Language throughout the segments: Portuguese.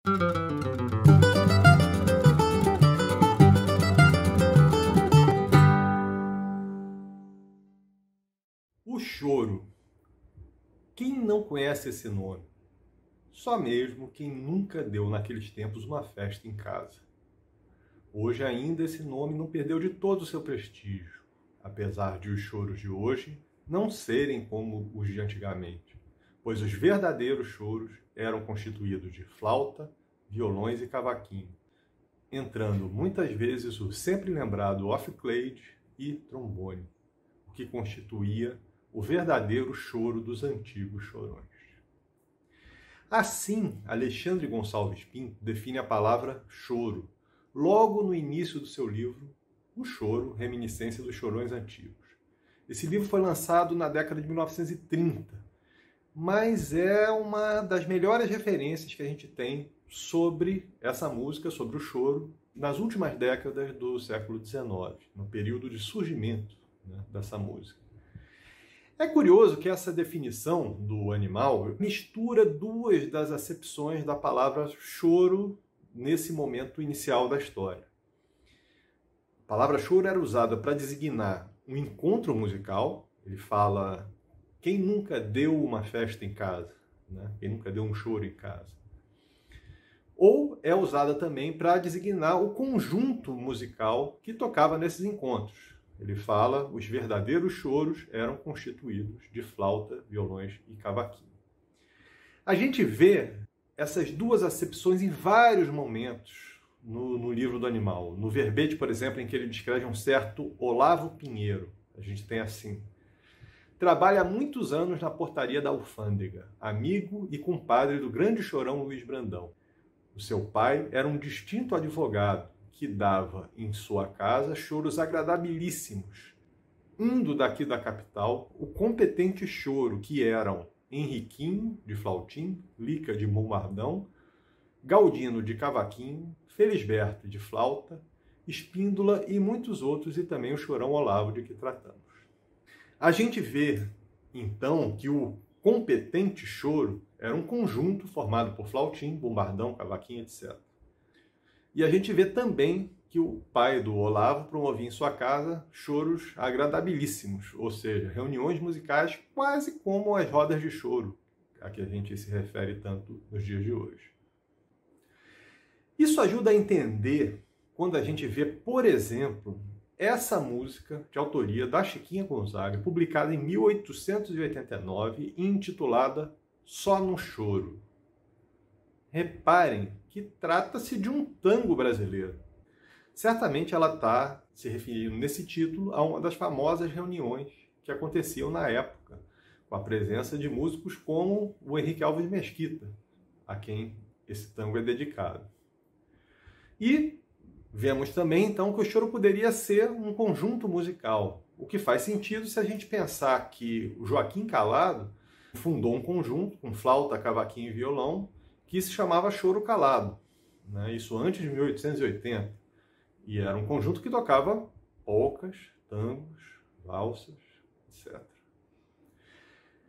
O choro. Quem não conhece esse nome? Só mesmo quem nunca deu naqueles tempos uma festa em casa. Hoje ainda esse nome não perdeu de todo o seu prestígio, apesar de os choros de hoje não serem como os de antigamente, pois os verdadeiros choros eram constituídos de flauta, violões e cavaquinho, entrando muitas vezes o sempre lembrado off-clade e trombone, o que constituía o verdadeiro choro dos antigos chorões. Assim, Alexandre Gonçalves Pinto define a palavra choro, logo no início do seu livro, O Choro, Reminiscência dos Chorões Antigos. Esse livro foi lançado na década de 1930, mas é uma das melhores referências que a gente tem sobre essa música, sobre o choro, nas últimas décadas do século XIX, no período de surgimento, dessa música. É curioso que essa definição do animal mistura duas das acepções da palavra choro nesse momento inicial da história. A palavra choro era usada para designar um encontro musical. Ele fala: quem nunca deu uma festa em casa? Quem nunca deu um choro em casa? Ou é usada também para designar o conjunto musical que tocava nesses encontros. Ele fala: os verdadeiros choros eram constituídos de flauta, violões e cavaquinho. A gente vê essas duas acepções em vários momentos no livro do animal. No verbete, por exemplo, em que ele descreve um certo Olavo Pinheiro, a gente tem assim: trabalha há muitos anos na portaria da alfândega, amigo e compadre do grande chorão Luiz Brandão. O seu pai era um distinto advogado, que dava em sua casa choros agradabilíssimos, indo daqui da capital o competente choro que eram Henriquinho, de flautim, Lica, de bombardão, Galdino, de cavaquinho, Felisberto, de flauta, Espíndola e muitos outros, e também o chorão Olavo, de que tratamos. A gente vê, então, que o competente choro era um conjunto formado por flautim, bombardão, cavaquinho, etc. E a gente vê também que o pai do Olavo promovia em sua casa choros agradabilíssimos, ou seja, reuniões musicais quase como as rodas de choro, a que a gente se refere tanto nos dias de hoje. Isso ajuda a entender quando a gente vê, por exemplo, essa música de autoria da Chiquinha Gonzaga, publicada em 1889 e intitulada Só no Choro. Reparem que trata-se de um tango brasileiro. Certamente ela está se referindo nesse título a uma das famosas reuniões que aconteciam na época, com a presença de músicos como o Henrique Alves Mesquita, a quem esse tango é dedicado. E vemos também, então, que o choro poderia ser um conjunto musical, o que faz sentido se a gente pensar que o Joaquim Calado fundou um conjunto com flauta, cavaquinho e violão, que se chamava Choro Calado, isso antes de 1880. E era um conjunto que tocava polcas, tangos, valsas, etc.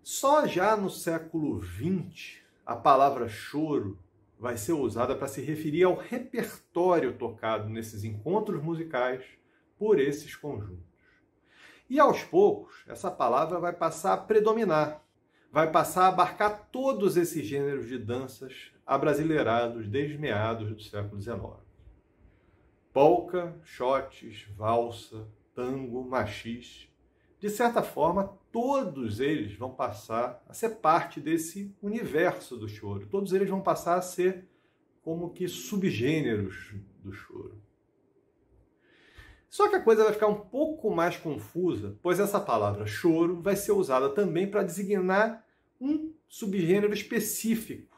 Só já no século XX, a palavra choro vai ser usada para se referir ao repertório tocado nesses encontros musicais por esses conjuntos. E aos poucos, essa palavra vai passar a predominar, vai passar a abarcar todos esses gêneros de danças abrasileirados desde meados do século XIX. Polca, xotes, valsa, tango, machis. De certa forma, todos eles vão passar a ser parte desse universo do choro. Todos eles vão passar a ser como que subgêneros do choro. Só que a coisa vai ficar um pouco mais confusa, pois essa palavra choro vai ser usada também para designar um subgênero específico,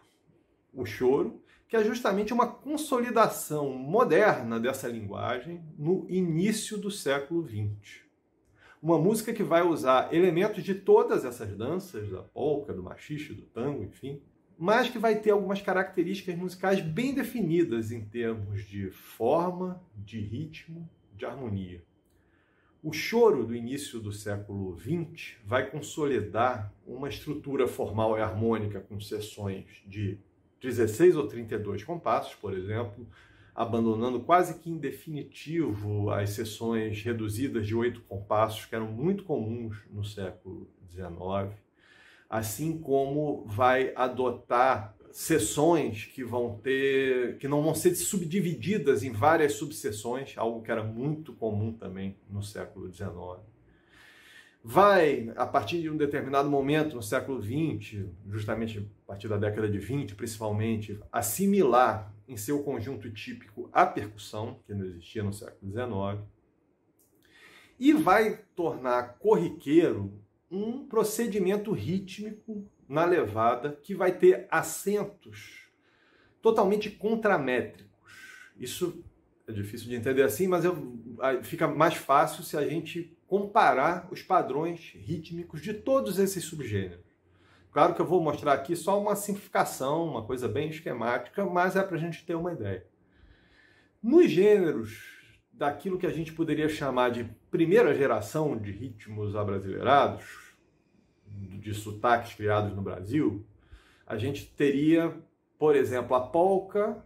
o choro, que é justamente uma consolidação moderna dessa linguagem no início do século XX. Uma música que vai usar elementos de todas essas danças, da polca, do machixe, do tango, enfim, mas que vai ter algumas características musicais bem definidas em termos de forma, de ritmo, de harmonia. O choro do início do século XX vai consolidar uma estrutura formal e harmônica com seções de 16 ou 32 compassos, por exemplo, abandonando quase que em definitivo as seções reduzidas de 8 compassos, que eram muito comuns no século XIX, assim como vai adotar seções que não vão ser subdivididas em várias subseções, algo que era muito comum também no século XIX. Vai, a partir de um determinado momento no século XX, justamente a partir da década de 20, principalmente, assimilar em seu conjunto típico a percussão, que não existia no século XIX, e vai tornar corriqueiro um procedimento rítmico na levada que vai ter acentos totalmente contramétricos. Isso é difícil de entender assim, mas fica mais fácil se a gente comparar os padrões rítmicos de todos esses subgêneros. Claro que eu vou mostrar aqui só uma simplificação, uma coisa bem esquemática, mas é para a gente ter uma ideia. Nos gêneros daquilo que a gente poderia chamar de primeira geração de ritmos abrasileirados, de sotaques criados no Brasil, a gente teria, por exemplo, a polca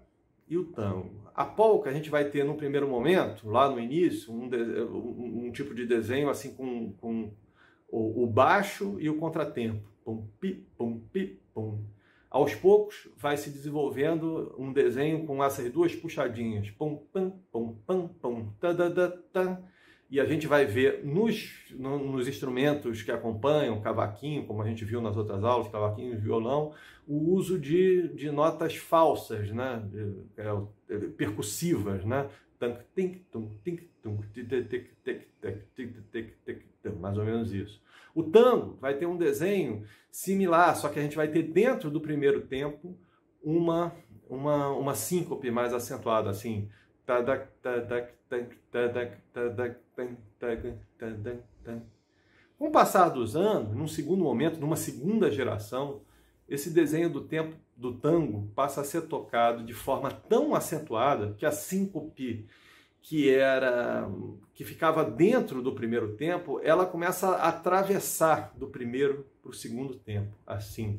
e o tango. A polca a gente vai ter, no primeiro momento, lá no início, um tipo de desenho assim com o baixo e o contratempo. Pum, pi, pum, pi, pum. Aos poucos, vai se desenvolvendo um desenho com essas duas puxadinhas. Pum, pam, pum, pam, pum, ta. E a gente vai ver nos instrumentos que acompanham, cavaquinho, como a gente viu nas outras aulas, cavaquinho e violão, o uso de notas falsas, né? Percussivas, né? Mais ou menos isso. O tango vai ter um desenho similar, só que a gente vai ter dentro do primeiro tempo uma síncope mais acentuada, assim. Com o passar dos anos, num segundo momento, numa segunda geração, esse desenho do tempo do tango passa a ser tocado de forma tão acentuada que a síncope que ficava dentro do primeiro tempo, ela começa a atravessar do primeiro para o segundo tempo, assim.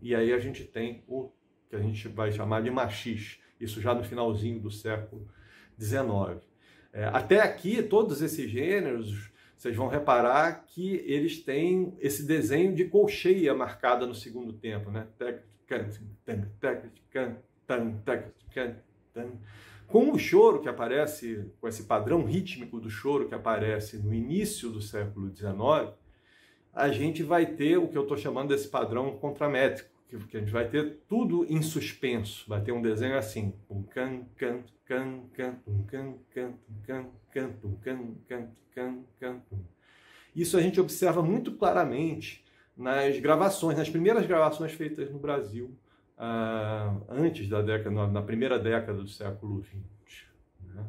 E aí a gente tem o que a gente vai chamar de machixe, isso já no finalzinho do século XIX. Até aqui, todos esses gêneros, vocês vão reparar que eles têm esse desenho de colcheia marcada no segundo tempo, né? Com o choro que aparece, com esse padrão rítmico do choro que aparece no início do século XIX, a gente vai ter o que eu estou chamando desse padrão contramétrico, que a gente vai ter tudo em suspenso, vai ter um desenho assim. Isso a gente observa muito claramente nas gravações, nas primeiras gravações feitas no Brasil, antes da década, na primeira década do século XX. Né?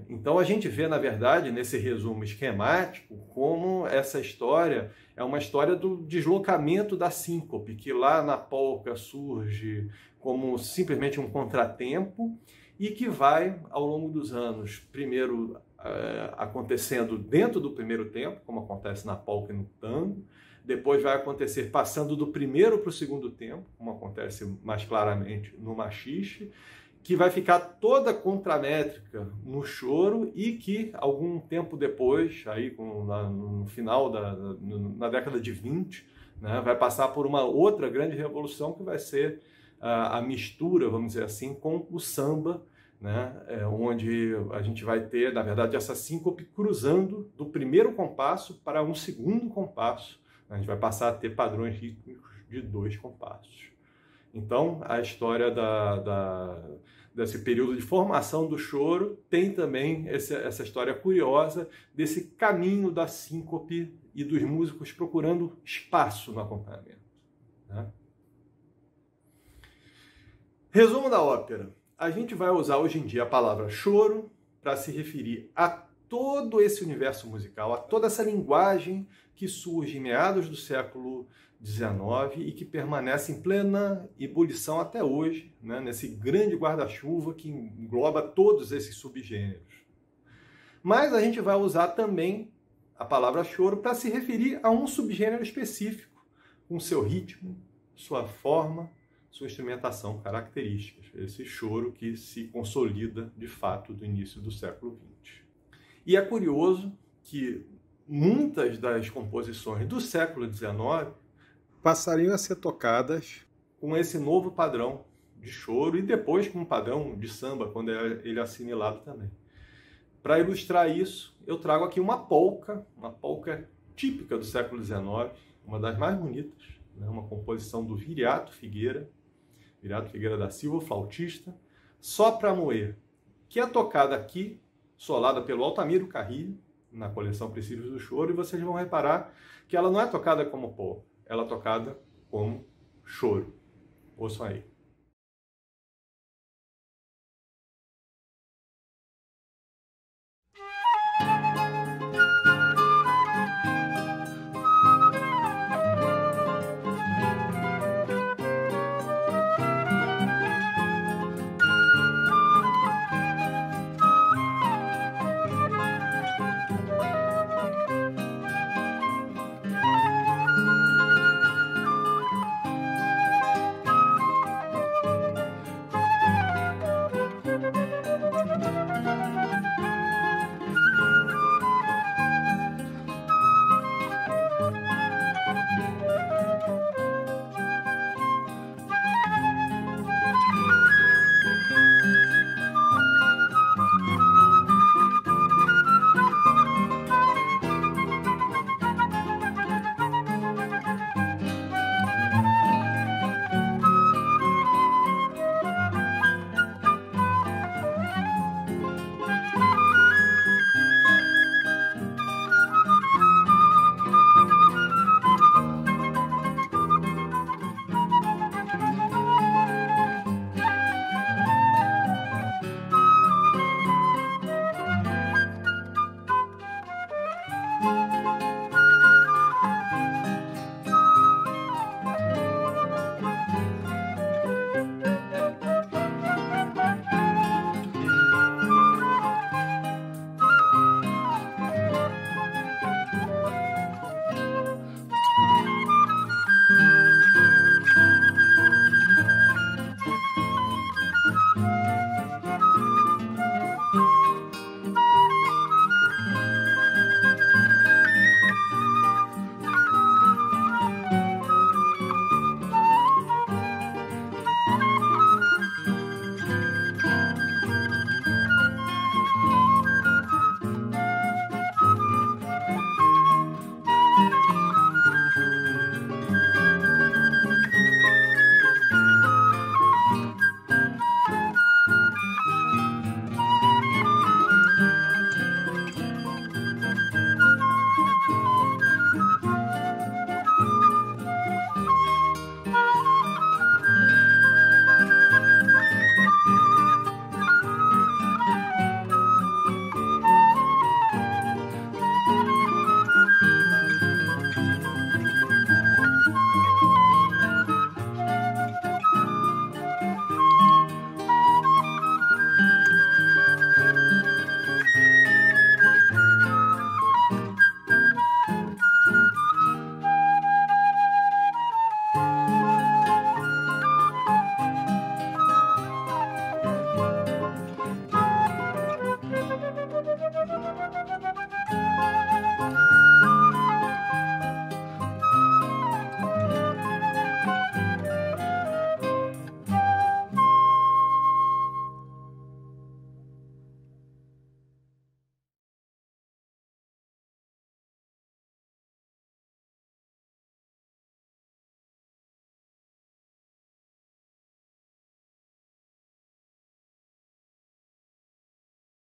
Então a gente vê, na verdade, nesse resumo esquemático, como essa história é uma história do deslocamento da síncope, que lá na polca surge como simplesmente um contratempo e que vai, ao longo dos anos, primeiro acontecendo dentro do primeiro tempo, como acontece na polca e no tango, depois vai acontecer passando do primeiro para o segundo tempo, como acontece mais claramente no machixe, que vai ficar toda contramétrica no choro e que, algum tempo depois, aí no final na década de 20, né, vai passar por uma outra grande revolução que vai ser a mistura, vamos dizer assim, com o samba, né, onde a gente vai ter, na verdade, essa síncope cruzando do primeiro compasso para um segundo compasso. A gente vai passar a ter padrões rítmicos de 2 compassos. Então, a história desse período de formação do choro tem também essa história curiosa desse caminho da síncope e dos músicos procurando espaço no acompanhamento. Né? Resumo da ópera. A gente vai usar hoje em dia a palavra choro para se referir a todo esse universo musical, a toda essa linguagem que surge em meados do século XIX e que permanece em plena ebulição até hoje, né, nesse grande guarda-chuva que engloba todos esses subgêneros. Mas a gente vai usar também a palavra choro para se referir a um subgênero específico, com seu ritmo, sua forma, sua instrumentação características. Esse choro que se consolida, de fato, do início do século XX. E é curioso que muitas das composições do século XIX passariam a ser tocadas com esse novo padrão de choro e depois com um padrão de samba, quando ele é assimilado também. Para ilustrar isso, eu trago aqui uma polca típica do século XIX, uma das mais bonitas, né? Uma composição do Viriato Figueira da Silva, flautista, Só Pra Moer, que é tocada aqui, solada pelo Altamiro Carrilho, na coleção Princípios do Choro, e vocês vão reparar que ela não é tocada como polca, ela é tocada como choro. Ouçam aí.